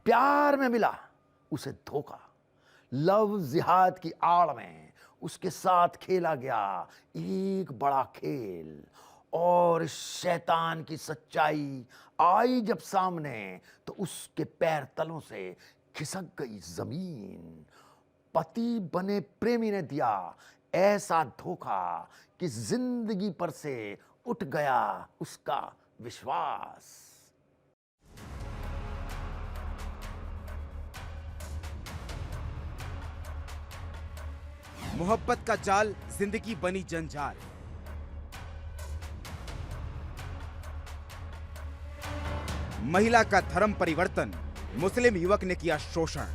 प्यार में मिला उसे धोखा। लव जिहाद की आड़ में उसके साथ खेला गया एक बड़ा खेल, और शैतान की सच्चाई आई जब सामने तो उसके पैर तलों से खिसक गई जमीन। पति बने प्रेमी ने दिया ऐसा धोखा कि जिंदगी पर से उठ गया उसका विश्वास। मोहब्बत का जाल जिंदगी बनी जंजाल। महिला का धर्म परिवर्तन, मुस्लिम युवक ने किया शोषण।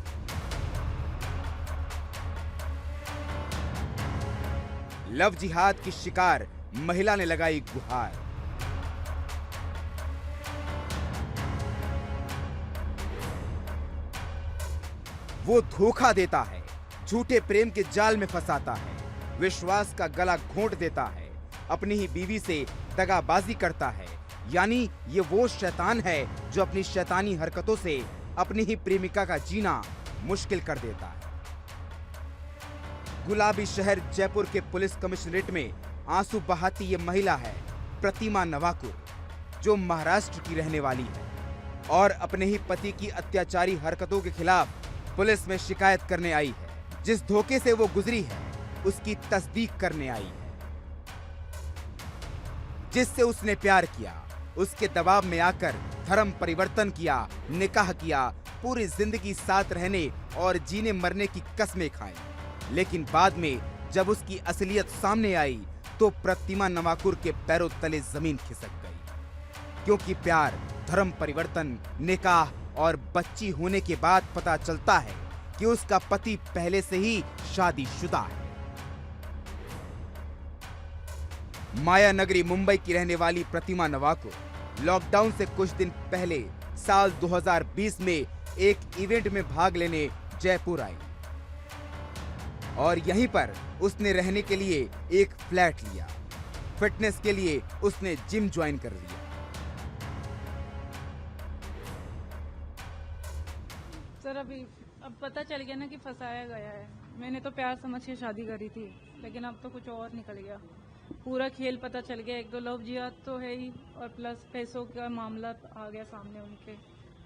लव जिहाद की शिकार, महिला ने लगाई गुहार। वो धोखा देता है, झूठे प्रेम के जाल में फंसाता है, विश्वास का गला घोंट देता है, अपनी ही बीवी से दगाबाजी करता है। यानी ये वो शैतान है जो अपनी शैतानी हरकतों से अपनी ही प्रेमिका का जीना मुश्किल कर देता है। गुलाबी शहर जयपुर के पुलिस कमिश्नरेट में आंसू बहाती ये महिला है प्रतिमा नवाकुर, जो महाराष्ट्र की रहने वाली है और अपने ही पति की अत्याचारी हरकतों के खिलाफ पुलिस में शिकायत करने आई है। जिस धोखे से वो गुजरी है उसकी तस्दीक करने आई है। जिससे उसने प्यार किया, उसके दबाव में आकर धर्म परिवर्तन किया, निकाह किया, पूरी जिंदगी साथ रहने और जीने मरने की कस्में खाई। लेकिन बाद में जब उसकी असलियत सामने आई तो प्रतिमा नवाकुर के पैरों तले जमीन खिसक गई। क्योंकि प्यार, धर्म परिवर्तन, निकाह और बच्ची होने के बाद पता चलता है कि उसका पति पहले से ही शादीशुदा है। माया नगरी मुंबई की रहने वाली प्रतिमा नवाकुर लॉकडाउन से कुछ दिन पहले साल 2020 में एक इवेंट में भाग लेने जयपुर आई और यहीं पर उसने रहने के लिए एक फ्लैट लिया। फिटनेस के लिए उसने जिम ज्वाइन कर लिया। सर अब पता चल गया ना कि फंसाया गया है। मैंने तो प्यार समझ के शादी करी थी, लेकिन अब तो कुछ और निकल गया। पूरा खेल पता चल गया। एक तो लव जिहाद तो है ही, और प्लस पैसों का मामला आ गया सामने उनके।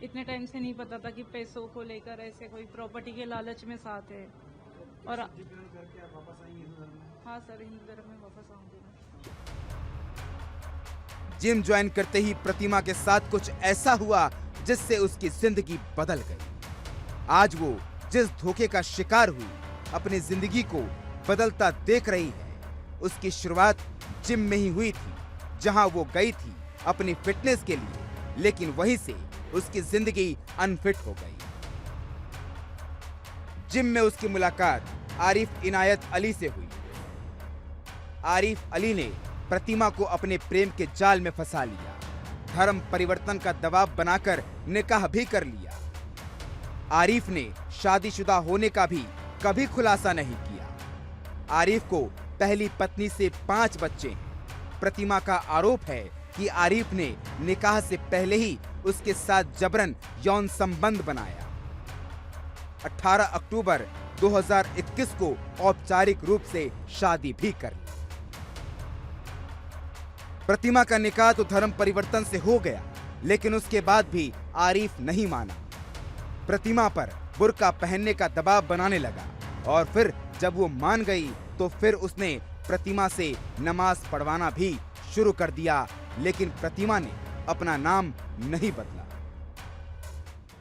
इतने टाइम से नहीं पता था कि पैसों को लेकर ऐसे कोई प्रॉपर्टी के लालच में साथ है। और हाँ सर, हिंदू धर्म में वापस आऊंगी। जिम ज्वाइन करते ही प्रतिमा के साथ कुछ ऐसा हुआ जिससे उसकी जिंदगी बदल गई। आज वो जिस धोखे का शिकार हुई, अपनी जिंदगी को बदलता देख रही है। उसकी शुरुआत जिम में ही हुई थी, जहां वो गई थी अपनी फिटनेस के लिए, लेकिन वहीं से उसकी जिंदगी अनफिट हो गई। जिम में उसकी मुलाकात आरिफ इनायत अली से हुई। आरिफ अली ने प्रतिमा को अपने प्रेम के जाल में फंसा लिया, धर्म परिवर्तन का दबाव बनाकर निकाह भी कर लिया। आरिफ ने शादीशुदा होने का भी कभी खुलासा नहीं किया। आरिफ को पहली पत्नी से 5 बच्चे हैं। प्रतिमा का आरोप है कि आरिफ ने निकाह से पहले ही उसके साथ जबरन यौन संबंध बनाया। 18 अक्टूबर 2021 को औपचारिक रूप से शादी भी कर ली। प्रतिमा का निकाह तो धर्म परिवर्तन से हो गया, लेकिन उसके बाद भी आरिफ नहीं माना। प्रतिमा पर बुर्का पहनने का दबाव बनाने लगा और फिर जब वो मान गई तो फिर उसने प्रतिमा से नमाज पढ़वाना भी शुरू कर दिया। लेकिन प्रतिमा ने अपना नाम नहीं बदला।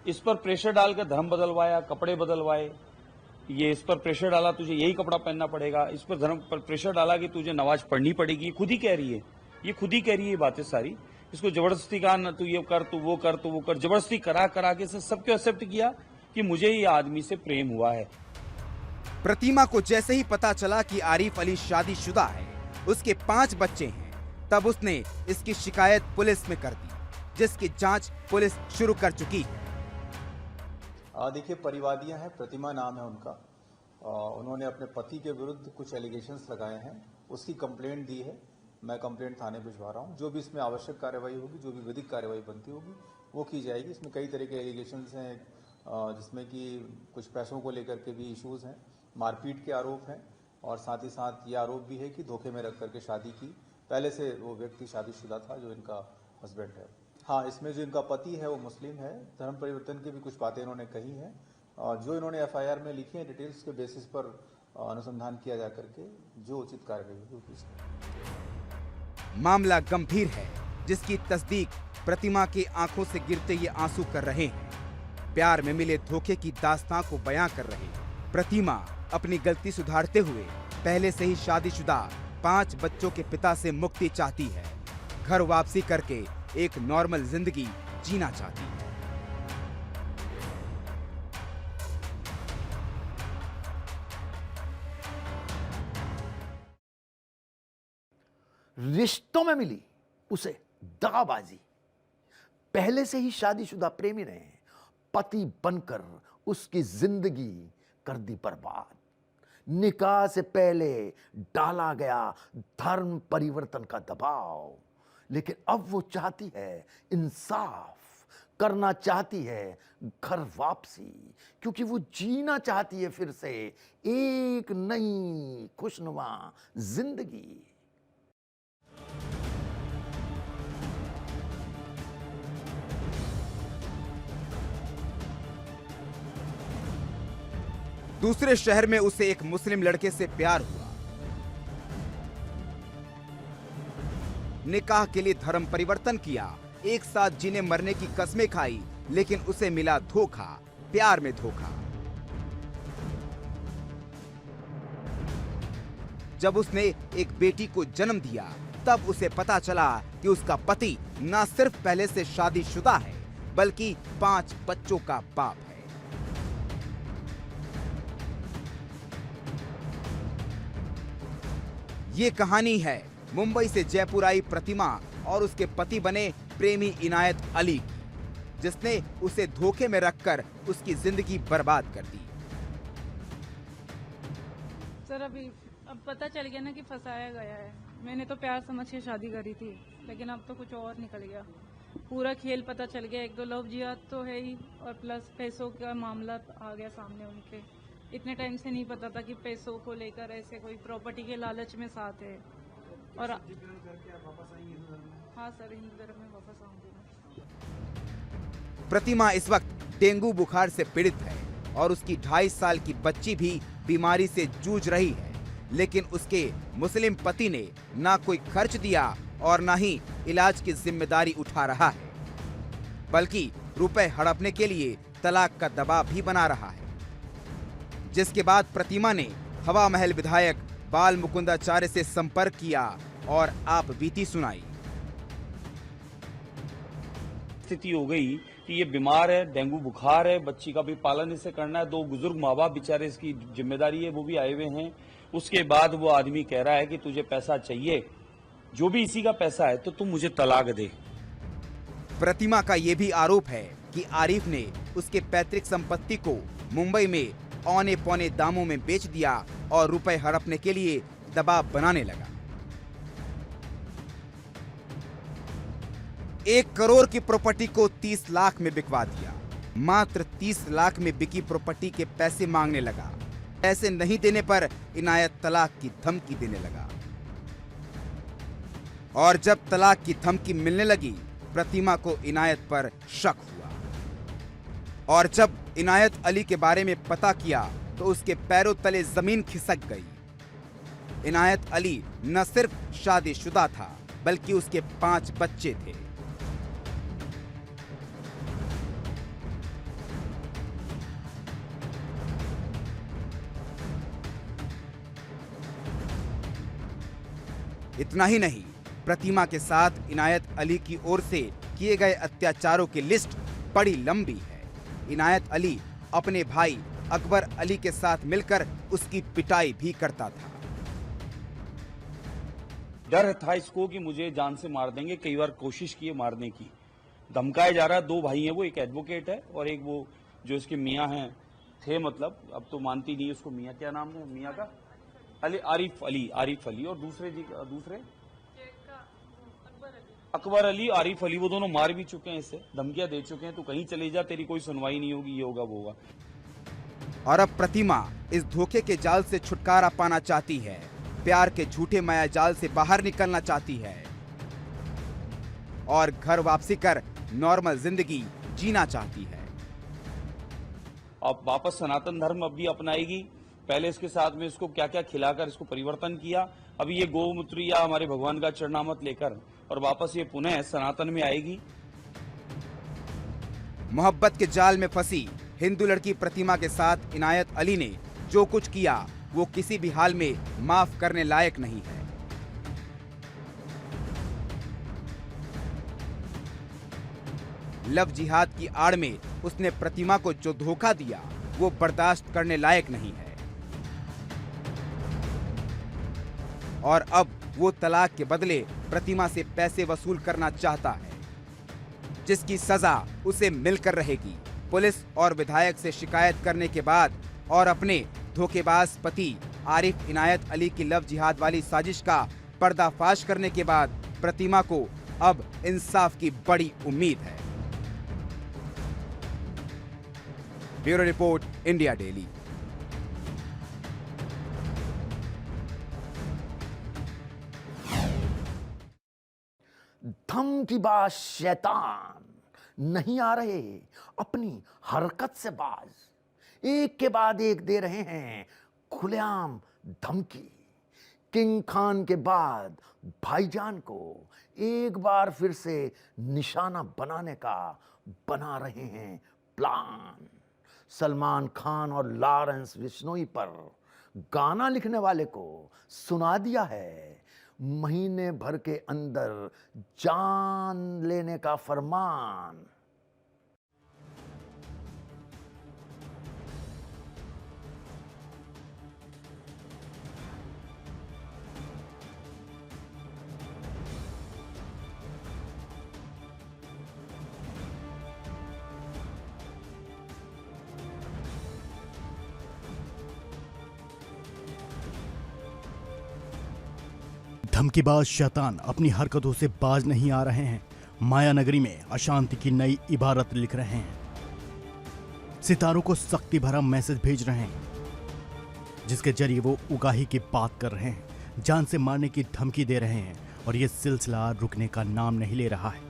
इस पर प्रेशर डालकर धर्म बदलवाया, कपड़े बदलवाए। ये इस पर प्रेशर डाला तुझे यही कपड़ा पहनना पड़ेगा, इस पर धर्म पर प्रेशर डाला कि तुझे नमाज पढ़नी पड़ेगी। खुद ही कह रही है, ये खुद ही कह रही है ये बातें सारी। इसको जबरदस्ती कहा ना, तू ये कर, तू वो कर, तू वो कर, जबरदस्ती करा करा के सबको एक्सेप्ट किया कि मुझे ये आदमी से प्रेम हुआ है। प्रतिमा को जैसे ही पता चला कि आरिफ अली शादीशुदा है, उसके 5 बच्चे हैं, तब उसने इसकी शिकायत पुलिस में कर दी, जिसकी जांच पुलिस शुरू कर चुकी है। देखिए, परिवादियां हैं, प्रतिमा नाम है उनका। उन्होंने अपने पति के विरुद्ध कुछ एलिगेशंस लगाए हैं, उसकी कंप्लेंट दी है। मैं कंप्लेंट थाने भिजवा रहा हूं। जो भी इसमें आवश्यक कार्रवाई होगी, जो भी विधिक कार्रवाई बनती होगी, वो की जाएगी। इसमें कई तरह के एलिगेशंस हैं, जिसमें कि कुछ पैसों को लेकर के भी इश्यूज हैं, मारपीट के आरोप हैं और साथ ही साथ ये आरोप भी है कि धोखे में रख करके शादी की। पहले से वो व्यक्ति शादीशुदा था जो इनका हस्बैंड है। हाँ, इसमें जो इनका पति है वो मुस्लिम है। धर्म परिवर्तन की भी कुछ बातें इन्होंने कही हैं और जो इन्होंने एफआईआर में लिखी है डिटेल्स के बेसिस पर अनुसंधान किया जा करके जो उचित कार्रवाई होगी उसमें। मामला गंभीर है, जिसकी तस्दीक प्रतिमा की आंखों से गिरते ये आंसू कर रहे हैं। प्यार में मिले धोखे की दास्तां को बयां कर रहे हैं। प्रतिमा अपनी गलती सुधारते हुए पहले से ही शादीशुदा 5 बच्चों के पिता से मुक्ति चाहती है। घर वापसी करके एक नॉर्मल जिंदगी जीना चाहती है। रिश्तों में मिली उसे दगाबाजी। पहले से ही शादीशुदा प्रेमी ने पति बनकर उसकी जिंदगी कर दी बर्बाद। निकाह से पहले डाला गया धर्म परिवर्तन का दबाव, लेकिन अब वो चाहती है इंसाफ, करना चाहती है घर वापसी, क्योंकि वो जीना चाहती है फिर से एक नई खुशनुमा जिंदगी। दूसरे शहर में उसे एक मुस्लिम लड़के से प्यार हुआ। निकाह के लिए धर्म परिवर्तन किया, एक साथ जीने मरने की कस्में खाई, लेकिन उसे मिला धोखा, प्यार में धोखा। जब उसने एक बेटी को जन्म दिया, तब उसे पता चला कि उसका पति न सिर्फ पहले से शादीशुदा है, बल्कि 5 बच्चों का बाप है। ये कहानी है मुंबई से जयपुर आई प्रतिमा और उसके पति बने प्रेमी इनायत अली की, जिसने उसे धोखे में रखकर उसकी जिंदगी बर्बाद कर दी। सर अब पता चल गया ना कि फंसाया गया है। मैंने तो प्यार समझ के शादी करी थी, लेकिन अब तो कुछ और निकल गया। पूरा खेल पता चल गया। 1-2 लव जिहाद तो है ही, और प्लस पैसों का मामला आ गया सामने उनके। इतने टाइम से नहीं पता था कि पैसों को लेकर ऐसे कोई प्रॉपर्टी के लालच में साथ है। और हाँ सर, हिंदू धर्म में वापस आऊंगी। प्रतिमा इस वक्त डेंगू बुखार से पीड़ित है और उसकी 2.5 साल की बच्ची भी बीमारी से जूझ रही है, लेकिन उसके मुस्लिम पति ने ना कोई खर्च दिया और ना ही इलाज की जिम्मेदारी उठा रहा है, बल्कि रुपए हड़पने के लिए तलाक का दबाव भी बना रहा है। जिसके बाद प्रतिमा ने हवा महल विधायक बाल मुकुंदाचार्य से संपर्क किया और आप बीती सुनाई। स्थिति हो गई कि ये बीमार है, डेंगू बुखार है, बच्ची का भी पालन इसे करना है, 2 बुजुर्ग माँ बाप बेचारे इसकी जिम्मेदारी है, वो भी आए हुए हैं। उसके बाद वो आदमी कह रहा है कि तुझे पैसा चाहिए, जो भी इसी का पैसा है तो तुम मुझे तलाक दे। प्रतिमा का यह भी आरोप है कि आरिफ ने उसके पैतृक संपत्ति को मुंबई में औने पौने दामों में बेच दिया और रुपए हड़पने के लिए दबाव बनाने लगा। 1 करोड़ की प्रॉपर्टी को 30 लाख में बिकवा दिया। मात्र 30 लाख में बिकी प्रॉपर्टी के पैसे मांगने लगा। पैसे नहीं देने पर इनायत तलाक की धमकी देने लगा। और जब तलाक की धमकी मिलने लगी, प्रतिमा को इनायत पर शक हुआ। और जब इनायत अली के बारे में पता किया तो उसके पैरों तले जमीन खिसक गई। इनायत अली न सिर्फ शादीशुदा था, बल्कि उसके 5 बच्चे थे। इतना ही नहीं, प्रतिमा के साथ इनायत अली की ओर से किए गए अत्याचारों की लिस्ट बड़ी लंबी है। इनायत अली अपने भाई अकबर अली के साथ मिलकर उसकी पिटाई भी करता था। डर था इसको कि मुझे जान से मार देंगे। कई बार कोशिश की है मारने की, धमकाया जा रहा है। 2 भाई हैं, वो एक एडवोकेट है और एक वो जो इसके मियाँ हैं थे, मतलब अब तो मानती नहीं उसको। मियाँ क्या नाम है मियाँ का? आरिफ अली। और दूसरे अकबर अली, आरिफ अली, वो दोनों मार भी चुके हैं, इससे धमकियां दे चुके हैं, तू कहीं चले जा, तेरी कोई सुनवाई नहीं होगी, ये होगा वो होगा। और अब प्रतिमा इस धोखे के जाल से छुटकारा पाना चाहती है, प्यार के झूठे माया जाल से बाहर निकलना चाहती है और घर वापसी कर नॉर्मल जिंदगी जीना चाहती है। अब वापस सनातन धर्म अब भी अपनाएगी। पहले इसके साथ में इसको क्या क्या खिलाकर इसको परिवर्तन किया, अभी ये गौमूत्र या हमारे भगवान का चरणामृत लेकर और वापस ये पुनः सनातन में आएगी। मोहब्बत के जाल में फंसी हिंदू लड़की प्रतिमा के साथ इनायत अली ने जो कुछ किया वो किसी भी हाल में माफ करने लायक नहीं है। लव जिहाद की आड़ में उसने प्रतिमा को जो धोखा दिया वो बर्दाश्त करने लायक नहीं है और अब वो तलाक के बदले प्रतिमा से पैसे वसूल करना चाहता है, जिसकी सजा उसे मिलकर रहेगी। पुलिस और विधायक से शिकायत करने के बाद और अपने धोखेबाज पति आरिफ इनायत अली की लव जिहाद वाली साजिश का पर्दाफाश करने के बाद प्रतिमा को अब इंसाफ की बड़ी उम्मीद है। Bureau report, India Daily. धमकीबाज शैतान नहीं आ रहे, अपनी हरकत से बाज एक के बाद एक दे रहे हैं खुलेआम धमकी। किंग खान के बाद भाईजान को एक बार फिर से निशाना बनाने का बना रहे हैं प्लान। सलमान खान और लॉरेंस बिश्नोई पर गाना लिखने वाले को सुना दिया है महीने भर के अंदर जान लेने का फरमान। धमकीबाज शैतान अपनी हरकतों से बाज नहीं आ रहे हैं, माया नगरी में अशांति की नई इबारत लिख रहे हैं, सितारों को सख्ती भरा मैसेज भेज रहे हैं, जिसके जरिए वो उगाही की बात कर रहे हैं, जान से मारने की धमकी दे रहे हैं और ये सिलसिला रुकने का नाम नहीं ले रहा है।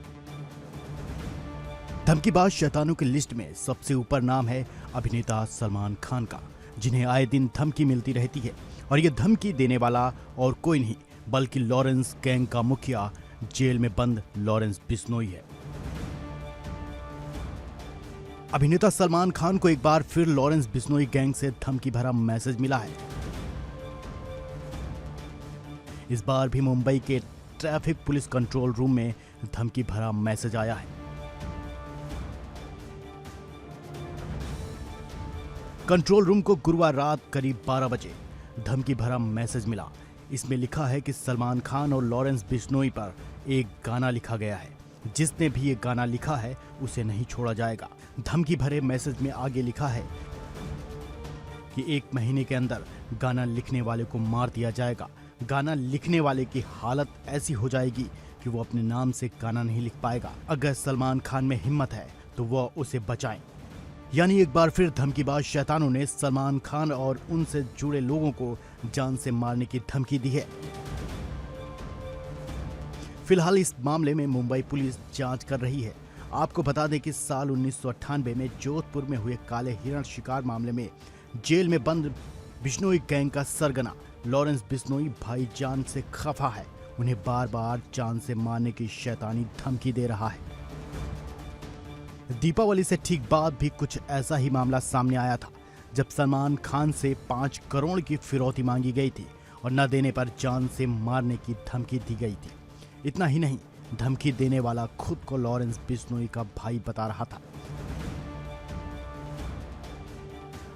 धमकीबाज शैतानों की लिस्ट में सबसे ऊपर नाम है अभिनेता सलमान खान का, जिन्हें आए दिन धमकी मिलती रहती है और ये धमकी देने वाला और कोई नहीं बल्कि लॉरेंस गैंग का मुखिया, जेल में बंद लॉरेंस बिश्नोई है। अभिनेता सलमान खान को एक बार फिर लॉरेंस बिश्नोई गैंग से धमकी भरा मैसेज मिला है। इस बार भी मुंबई के ट्रैफिक पुलिस कंट्रोल रूम में धमकी भरा मैसेज आया है। कंट्रोल रूम को गुरुवार रात करीब 12 बजे धमकी भरा मैसेज मिला। इसमें लिखा है कि सलमान खान और लॉरेंस बिश्नोई पर एक गाना लिखा गया है, जिसने भी ये गाना लिखा है उसे नहीं छोड़ा जाएगा। धमकी भरे मैसेज में आगे लिखा है कि 1 महीने के अंदर गाना लिखने वाले को मार दिया जाएगा। गाना लिखने वाले की हालत ऐसी हो जाएगी कि वो अपने नाम से गाना नहीं लिख पाएगा। अगर सलमान खान में हिम्मत है तो वह उसे बचाएं। यानी एक बार फिर धमकीबाज शैतानों ने सलमान खान और उनसे जुड़े लोगों को जान से मारने की धमकी दी है। फिलहाल इस मामले में मुंबई पुलिस जांच कर रही है। आपको बता दें कि साल 1998 में जोधपुर में हुए काले हिरण शिकार मामले में जेल में बंद बिश्नोई गैंग का सरगना लॉरेंस बिश्नोई भाईजान से खफा है। उन्हें बार बार जान से मारने की शैतानी धमकी दे रहा है। दीपावली से ठीक बाद भी कुछ ऐसा ही मामला सामने आया था, जब सलमान खान से 5 करोड़ की फिरौती मांगी गई थी और न देने पर जान से मारने की धमकी दी गई थी। इतना ही नहीं, धमकी देने वाला खुद को लॉरेंस बिश्नोई का भाई बता रहा था।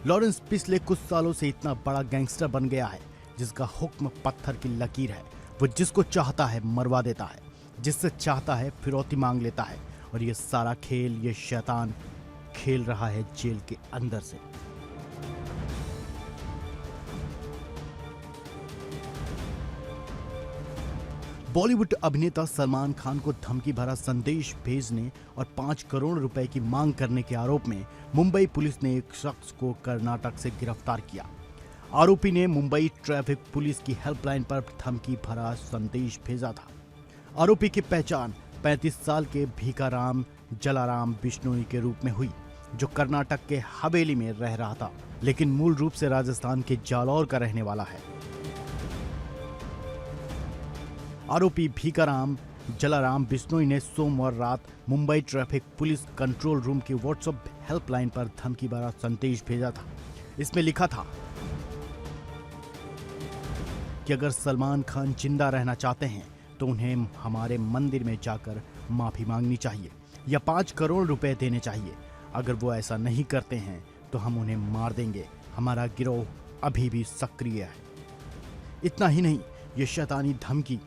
लॉरेंस पिछले कुछ सालों से इतना बड़ा गैंगस्टर बन गया है जिसका हुक्म पत्थर की लकीर है। वो जिसको चाहता है मरवा देता है, जिससे चाहता है फिरौती मांग लेता है और ये सारा खेल ये शैतान खेल रहा है जेल के अंदर से। बॉलीवुड अभिनेता सलमान खान को धमकी भरा संदेश भेजने और 5 करोड़ रुपए की मांग करने के आरोप में मुंबई पुलिस ने एक शख्स को कर्नाटक से गिरफ्तार किया। आरोपी ने मुंबई ट्रैफिक पुलिस की हेल्पलाइन पर धमकी भरा संदेश भेजा था। आरोपी की पहचान 35 साल के भीकाराम जलाराम बिश्नोई के रूप में हुई, जो कर्नाटक के हवेली में रह रहा था, लेकिन मूल रूप से राजस्थान के जालौर का रहने वाला है। आरोपी भीकाराम जलाराम बिश्नोई ने सोमवार रात Mumbai traffic police control room की व्हाट्सएप हेल्पलाइन पर धमकी भरा संदेश भेजा था। इसमें लिखा था कि अगर सलमान खान जिंदा रहना चाहते हैं तो उन्हें हमारे मंदिर में जाकर माफी मांगनी चाहिए या 5 करोड़ रुपए देने चाहिए। अगर वो ऐसा नहीं करते हैं तो हम उन्हें मार देंगे। हमारा गिरोह अभी भी सक्रिय है। इतना ही नहीं, ये शैतानी धमकी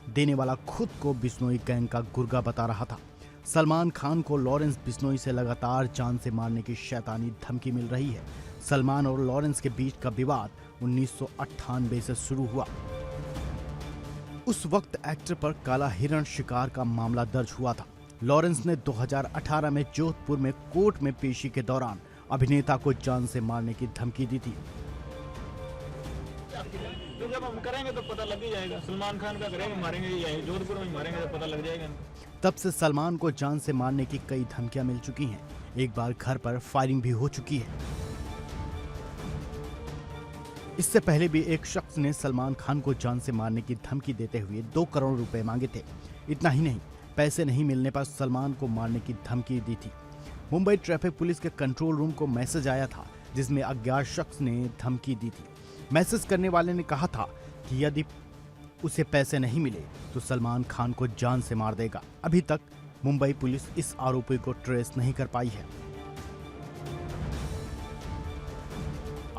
देने वाला खुद को बिश्नोई गैंग का गुर्गा बता रहा था। सलमान खान को लॉरेंस बिश्नोई से लगातार जान से मारने की शैतानी धमकी मिल रही है। सलमान और लॉरेंस के बीच का विवाद 1998 से शुरू हुआ। उस वक्त एक्टर पर काला हिरण शिकार का मामला दर्ज हुआ था। लॉरेंस ने 2018 में जोधपुर में कोर्ट में पेशी के दौरान अभिनेता को जान से मारने की धमकी दी थी। तो जब हम करेंगे तो पता लग ही जाएगा। सलमान खान का करेंगे, मारेंगे, यही जोधपुर में मारेंगे तो पता लग जाएगा। तब से सलमान को जान से मारने की कई धमकियां मिल चुकी हैं। एक बार घर पर फायरिंग भी हो चुकी है। इससे पहले भी एक शख्स ने सलमान खान को जान से मारने की धमकी देते हुए 2 करोड़ रुपए मांगे थे। इतना ही नहीं, पैसे नहीं मिलने पर सलमान को मारने की धमकी दी थी। मुंबई ट्रैफिक पुलिस के कंट्रोल रूम को मैसेज आया था जिसमें अज्ञात शख्स ने धमकी दी थी। मैसेज करने वाले ने कहा था कि यदि उसे पैसे नहीं मिले तो सलमान खान को जान से मार देगा। अभी तक मुंबई पुलिस इस आरोपी को ट्रेस नहीं कर पाई है।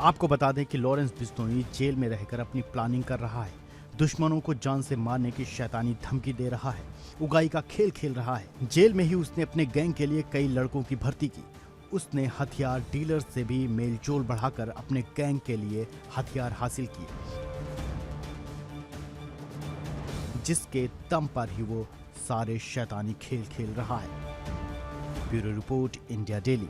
आपको बता दें कि लॉरेंस बिश्नोई जेल में रहकर अपनी प्लानिंग कर रहा है। दुश्मनों को जान से मारने की शैतानी धमकी दे रहा है। उगाई का खेल खेल रहा है। जेल में ही उसने अपने गैंग के लिए कई लड़कों की भर्ती की। उसने हथियार डीलर से भी मेलजोल बढ़ाकर अपने गैंग के लिए हथियार हासिल किए, जिसके दम पर ही वो सारे शैतानी खेल खेल रहा है। Bureau report, India daily.